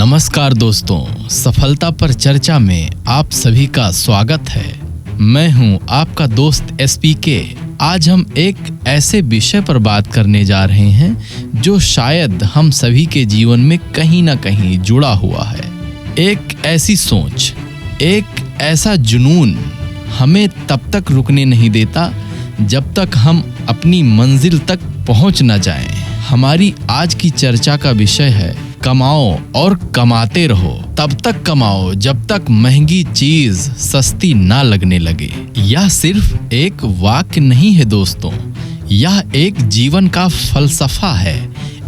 नमस्कार दोस्तों, सफलता पर चर्चा में आप सभी का स्वागत है। मैं हूं आपका दोस्त SPK। आज हम एक ऐसे विषय पर बात करने जा रहे हैं जो शायद हम सभी के जीवन में कहीं ना कहीं जुड़ा हुआ है। एक ऐसी सोच, एक ऐसा जुनून हमें तब तक रुकने नहीं देता जब तक हम अपनी मंजिल तक पहुंच न जाएं। हमारी आज की चर्चा का विषय है कमाओ और कमाते रहो। तब तक कमाओ जब तक महंगी चीज सस्ती ना लगने लगे। यह सिर्फ एक वाक्य नहीं है दोस्तों, यह एक जीवन का फलसफा है।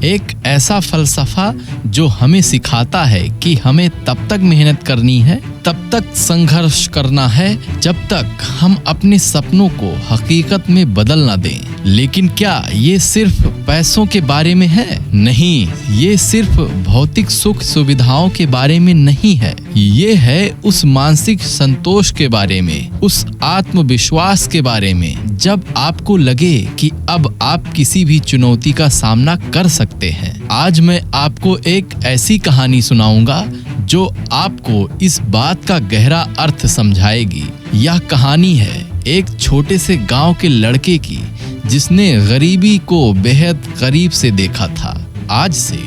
एक ऐसा फलसफा जो हमें सिखाता है कि हमें तब तक मेहनत करनी है, तब तक संघर्ष करना है जब तक हम अपने सपनों को हकीकत में बदल ना दें। लेकिन क्या ये सिर्फ पैसों के बारे में है? नहीं, ये सिर्फ भौतिक सुख सुविधाओं के बारे में नहीं है। ये है उस मानसिक संतोष के बारे में, उस आत्मविश्वास के बारे में जब आपको लगे कि अब आप किसी भी चुनौती का सामना कर सकते हैं। आज मैं आपको एक ऐसी कहानी सुनाऊंगा जो आपको इस बात का गहरा अर्थ समझाएगी। यह कहानी है एक छोटे से गांव के लड़के की जिसने गरीबी को बेहद करीब से देखा था। आज से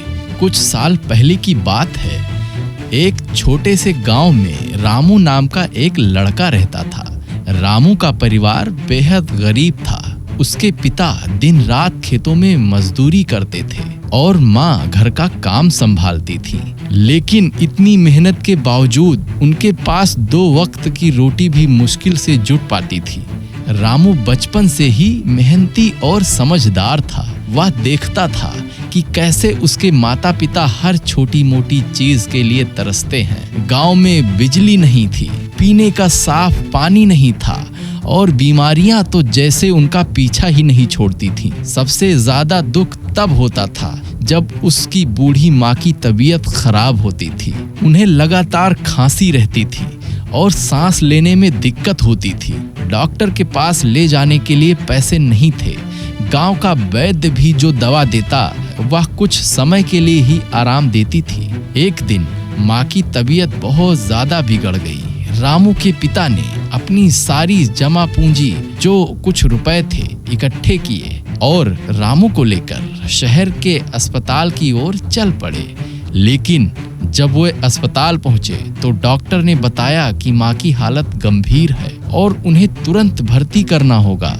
कुछ साल पहले की बात है। एक छोटे से गांव में रामू नाम का एक लड़का रहता था। रामू का परिवार बेहद गरीब था। उसके पिता दिन रात खेतों में मजदूरी करते थे और माँ घर का काम संभालती थी। लेकिन इतनी मेहनत के बावजूद उनके पास 2 वक्त की रोटी भी मुश्किल से जुट पाती थी। रामू बचपन से ही मेहनती और समझदार था। वह देखता था कि कैसे उसके माता पिता हर छोटी मोटी चीज के लिए तरसते हैं। गांव में बिजली नहीं थी, पीने का साफ पानी नहीं था और बीमारियां तो जैसे उनका पीछा ही नहीं छोड़ती थीं। सबसे ज्यादा दुख तब होता था जब उसकी बूढ़ी माँ की तबीयत खराब होती थी। उन्हें लगातार खांसी रहती थी और सांस लेने में दिक्कत होती थी। डॉक्टर के पास ले जाने के लिए पैसे नहीं थे। गांव का वैद्य भी जो दवा देता वह कुछ समय के लिए ही आराम देती थी। एक दिन माँ की तबीयत बहुत ज्यादा बिगड़ गई। रामू के पिता ने अपनी सारी जमा पूंजी, जो कुछ रुपए थे, इकट्ठे किए और रामू को लेकर शहर के अस्पताल की ओर चल पड़े। लेकिन जब वे अस्पताल पहुंचे तो डॉक्टर ने बताया कि माँ की हालत गंभीर है और उन्हें तुरंत भर्ती करना होगा।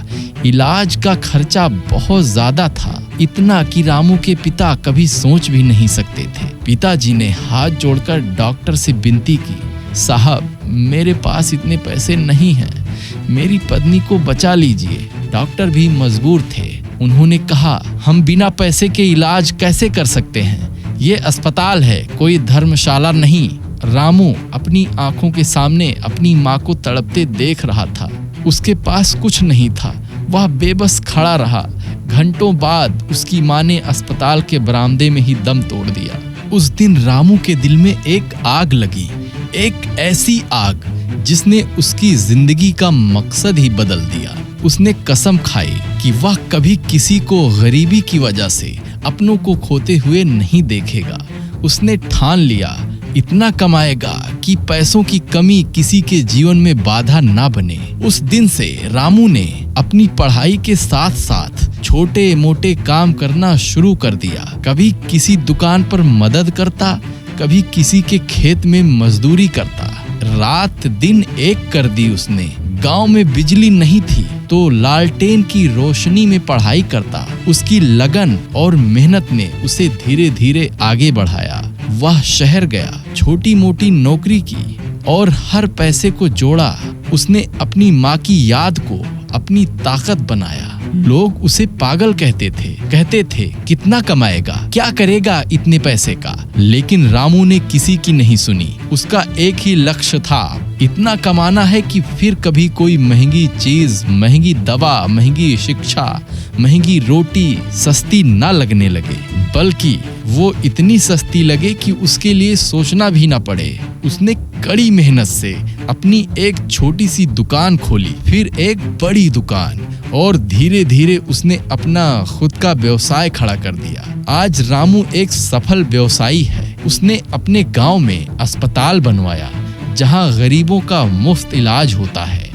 इलाज का खर्चा बहुत ज्यादा था, इतना कि रामू के पिता कभी सोच भी नहीं सकते थे। पिताजी ने हाथ जोड़कर डॉक्टर से विनती की, साहब मेरे पास इतने पैसे नहीं हैं, मेरी पत्नी को बचा लीजिए। डॉक्टर भी मजबूर थे। उन्होंने कहा, हम बिना पैसे के इलाज कैसे कर सकते हैं? ये अस्पताल है, कोई धर्मशाला नहीं। रामू अपनी आंखों के सामने अपनी माँ को तड़पते देख रहा था। उसके पास कुछ नहीं था। वह बेबस खड़ा रहा। घंटों बाद उसकी माँ ने अस्पताल के बरामदे में ही दम तोड़ दिया। उस दिन रामू के दिल में एक आग लगी, एक ऐसी आग जिसने उसकी जिंदगी का मकसद ही बदल दिया। उसने कसम खाई कि वह कभी किसी को गरीबी की वजह से अपनों को खोते हुए नहीं देखेगा। उसने ठान लिया इतना कमाएगा कि पैसों की कमी किसी के जीवन में बाधा ना बने। उस दिन से रामू ने अपनी पढ़ाई के साथ साथ छोटे मोटे काम करना शुरू कर दिया। कभी किसी दुकान पर मदद करता, कभी किसी के खेत में मजदूरी करता। रात दिन एक कर दी उसने। गांव में बिजली नहीं थी तो लालटेन की रोशनी में पढ़ाई करता। उसकी लगन और मेहनत ने उसे धीरे धीरे आगे बढ़ाया। वह शहर गया, छोटी मोटी नौकरी की और हर पैसे को जोड़ा। उसने अपनी माँ की याद को अपनी ताकत बनाया। लोग उसे पागल कहते थे कितना कमाएगा, क्या करेगा इतने पैसे का। लेकिन रामू ने किसी की नहीं सुनी। उसका एक ही लक्ष्य था, इतना कमाना है कि फिर कभी कोई महंगी चीज, महंगी दवा, महंगी शिक्षा, महंगी रोटी सस्ती ना लगने लगे, बल्कि वो इतनी सस्ती लगे कि उसके लिए सोचना भी ना पड़े। उसने कड़ी मेहनत से अपनी एक छोटी सी दुकान खोली, फिर एक बड़ी दुकान, और धीरे धीरे उसने अपना खुद का व्यवसाय खड़ा कर दिया। आज रामू एक सफल व्यवसायी है। उसने अपने गांव में अस्पताल बनवाया जहां गरीबों का मुफ्त इलाज होता है।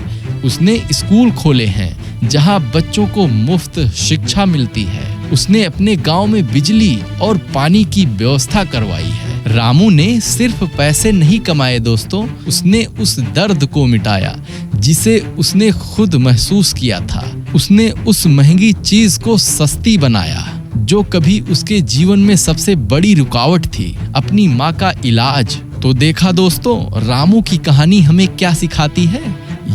उसने स्कूल खोले हैं जहां बच्चों को मुफ्त शिक्षा मिलती है। उसने अपने गांव में बिजली और पानी की व्यवस्था करवाई है। रामू ने सिर्फ पैसे नहीं कमाए दोस्तों, उसने उस दर्द को मिटाया जिसे उसने खुद महसूस किया था। उसने उस महंगी चीज को सस्ती बनाया जो कभी उसके जीवन में सबसे बड़ी रुकावट थी, अपनी माँ का इलाज। तो देखा दोस्तों, रामू की कहानी हमें क्या सिखाती है?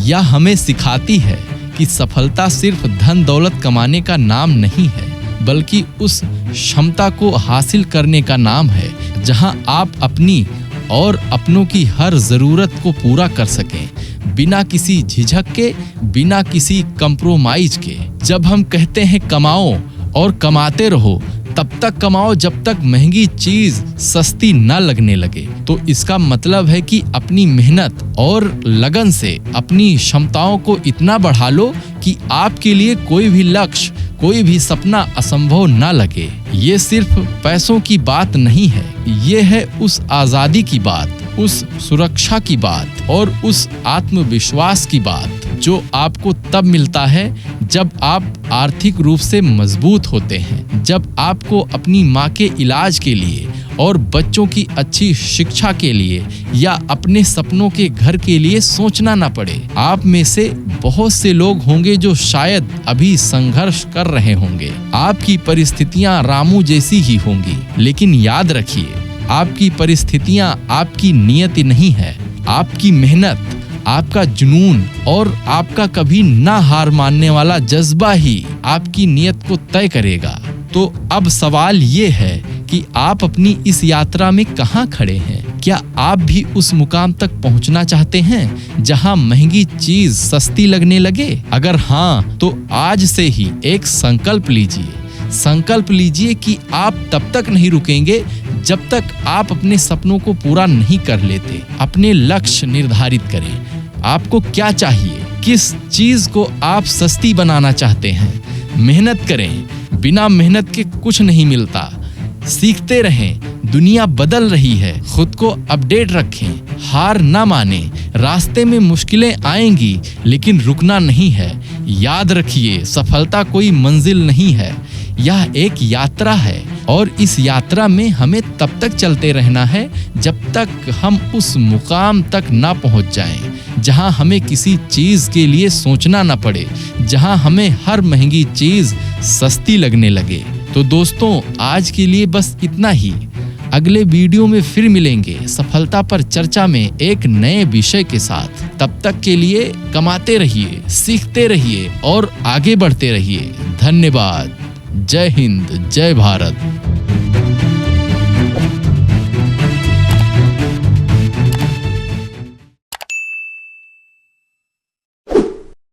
यह हमें सिखाती है कि सफलता सिर्फ धन दौलत कमाने का नाम नहीं है, बल्कि उस क्षमता को हासिल करने का नाम है जहां आप अपनी और अपनों की हर जरूरत को पूरा कर सकें, बिना किसी झिझक के, बिना किसी कंप्रोमाइज के। जब हम कहते हैं कमाओ और कमाते रहो, तब तक कमाओ जब तक महंगी चीज सस्ती न लगने लगे, तो इसका मतलब है कि अपनी मेहनत और लगन से अपनी क्षमताओं को इतना बढ़ा लो कि आपके लिए कोई भी लक्ष्य, कोई भी सपना असंभव न लगे। ये सिर्फ पैसों की बात नहीं है, ये है उस आजादी की बात, उस सुरक्षा की बात और उस आत्मविश्वास की बात जो आपको तब मिलता है जब आप आर्थिक रूप से मजबूत होते हैं, जब आपको अपनी माँ के इलाज के लिए और बच्चों की अच्छी शिक्षा के लिए या अपने सपनों के घर के लिए सोचना न पड़े। आप में से बहुत से लोग होंगे जो शायद अभी संघर्ष कर रहे होंगे। आपकी परिस्थितियां रामू जैसी ही होंगी, लेकिन याद रखिए, आपकी परिस्थितियां आपकी नियति नहीं है। आपकी मेहनत, आपका जुनून और आपका कभी ना हार मानने वाला जज्बा ही आपकी नियत को तय करेगा। तो अब सवाल ये है कि आप अपनी इस यात्रा में कहाँ खड़े हैं? क्या आप भी उस मुकाम तक पहुँचना चाहते हैं जहाँ महंगी चीज सस्ती लगने लगे? अगर हाँ, तो आज से ही एक संकल्प लीजिए। संकल्प लीजिए कि आप तब तक नहीं रुकेंगे जब तक आप अपने सपनों को पूरा नहीं कर लेते। अपने लक्ष्य निर्धारित करें। आपको क्या चाहिए? किस चीज को आप सस्ती बनाना चाहते हैं? मेहनत करें। बिना मेहनत के कुछ नहीं मिलता। सीखते रहें, दुनिया बदल रही है। खुद को अपडेट रखें, हार ना माने। रास्ते में मुश्किलें आएंगी, लेकिन रुकना नहीं है। याद रखिए, सफलता कोई मंजिल नहीं है, यह एक यात्रा है और इस यात्रा में हमें तब तक चलते रहना है जब तक हम उस मुकाम तक ना पहुंच जाएं, जहां हमें किसी चीज के लिए सोचना ना पड़े, जहां हमें हर महंगी चीज सस्ती लगने लगे। तो दोस्तों, आज के लिए बस इतना ही। अगले वीडियो में फिर मिलेंगे सफलता पर चर्चा में एक नए विषय के साथ। तब तक के लिए कमाते रहिए, सीखते रहिए और आगे बढ़ते रहिए। धन्यवाद। जय हिंद, जय भारत।